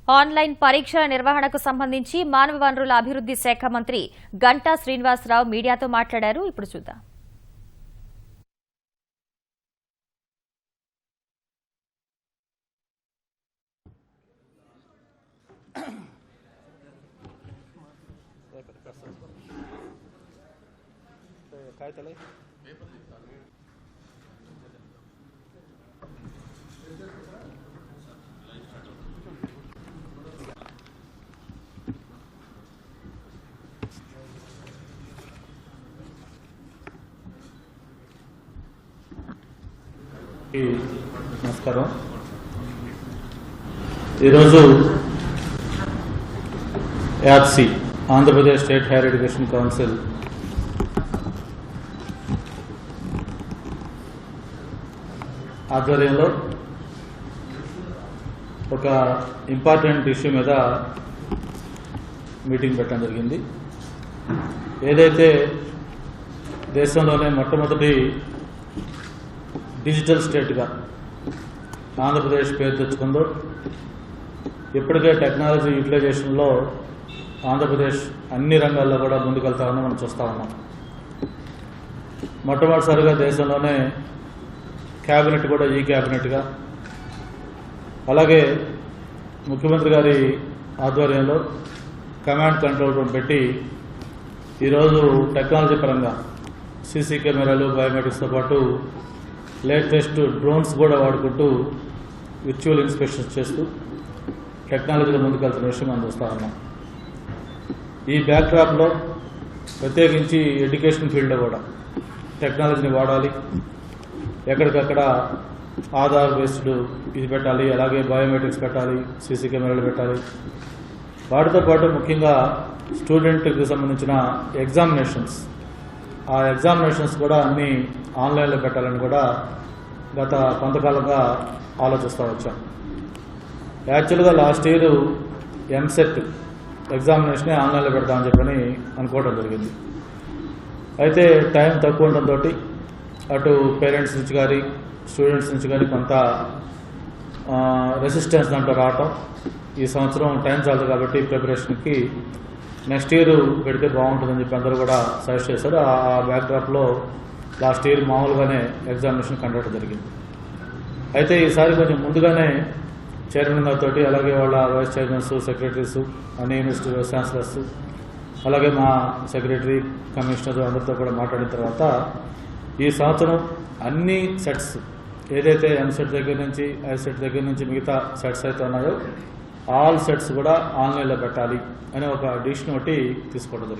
Online పరీక్షల నిర్వహణకు సంబంధించి మానవ వనరుల అభివృద్ధి శాఖ మంత్రి గంటా శ్రీనివాసరావు మీడియాతో మాట్లాడారు. ఇప్పుడు చూద్దాం. నమస్కారం. ఈరోజు యాప్సి Andhra Pradesh state higher education council ఆధ్వర్యంలో ఒక ఇంపార్టెంట్ ఇష్యూ మీద మీటింగ్ పెట్టడం జరిగింది. ఏదైతే దేశంలోనే మొట్టమొదటి డిజిటల్ స్టేట్గా ఆంధ్రప్రదేశ్ పేరు తెచ్చుకుందో, ఇప్పటికే టెక్నాలజీ యూటిలైజేషన్లో ఆంధ్రప్రదేశ్ అన్ని రంగాల్లో కూడా ముందుకెళ్తా ఉన్నాం, మనం చూస్తూ ఉన్నాం. మొట్టమొదటిసారిగా దేశంలోనే క్యాబినెట్ కూడా ఈ క్యాబినెట్గా, అలాగే ముఖ్యమంత్రి గారి ఆధ్వర్యంలో కమాండ్ కంట్రోల్ రూమ్ పెట్టి ఈరోజు టెక్నాలజీ పరంగా సీసీ కెమెరాలు, బయోమెట్రిక్స్తో పాటు లేటెస్ట్ డ్రోన్స్ కూడా వాడుకుంటూ విర్చువల్ ఇన్స్పెక్షన్స్ చేస్తూ టెక్నాలజీలో ముందుకెళ్తున్న విషయం మనం చూస్తూ ఉన్నాం. ఈ బ్యాక్డ్రాప్లో ప్రత్యేకించి ఎడ్యుకేషన్ ఫీల్డ్లో కూడా టెక్నాలజీని వాడాలి, ఎక్కడికక్కడ ఆధార్ బేస్డ్ ఇది పెట్టాలి, అలాగే బయోమెట్రిక్స్ పెట్టాలి, సీసీ కెమెరాలు పెట్టాలి. వాటితో పాటు ముఖ్యంగా స్టూడెంట్కి సంబంధించిన ఎగ్జామినేషన్స్, ఆ ఎగ్జామినేషన్స్ కూడా అన్నీ ఆన్లైన్లో పెట్టాలని కూడా గత కొంతకాలంగా ఆలోచిస్తూ వచ్చాం. యాక్చువల్గా లాస్ట్ ఇయర్ ఎంసెట్ ఎగ్జామినేషనే ఆన్లైన్లో పెడతామని చెప్పని అనుకోవడం జరిగింది. అయితే టైం తక్కువ ఉండడంతో అటు పేరెంట్స్ నుంచి కానీ స్టూడెంట్స్ నుంచి కానీ కొంత రెసిస్టెన్స్ దాంట్లో రావటం, ఈ సంవత్సరం టైం చాలదు కాబట్టి ప్రిపరేషన్కి నెక్స్ట్ ఇయర్ పెడితే బాగుంటుందని చెప్పి అందరూ కూడా సజెస్ట్ చేశారు. ఆ బ్యాక్డ్రాప్లో లాస్ట్ ఇయర్ మామూలుగానే ఎగ్జామినేషన్ కండక్ట్ జరిగింది. అయితే ఈసారి కొంచెం ముందుగానే చైర్మన్ గారితో, అలాగే వాళ్ళ వైస్ చైర్మన్స్, సెక్రటరీస్, అన్ని యూనివర్సిటీ వైస్ ఛాన్సలర్స్, అలాగే మా సెక్రటరీ, కమిషనర్ అందరితో కూడా మాట్లాడిన తర్వాత ఈ సంవత్సరం అన్ని సెట్స్ ఏదైతే ఎంసెట్ దగ్గర నుంచి ఐసెట్ దగ్గర నుంచి మిగతా సెట్స్ అయితే ఉన్నాయో ఆల్ సెట్స్ కూడా ఆన్లైన్లో పెట్టాలి అనే ఒక డిసిషన్ ఒకటి తీసుకోవడం జరిగింది.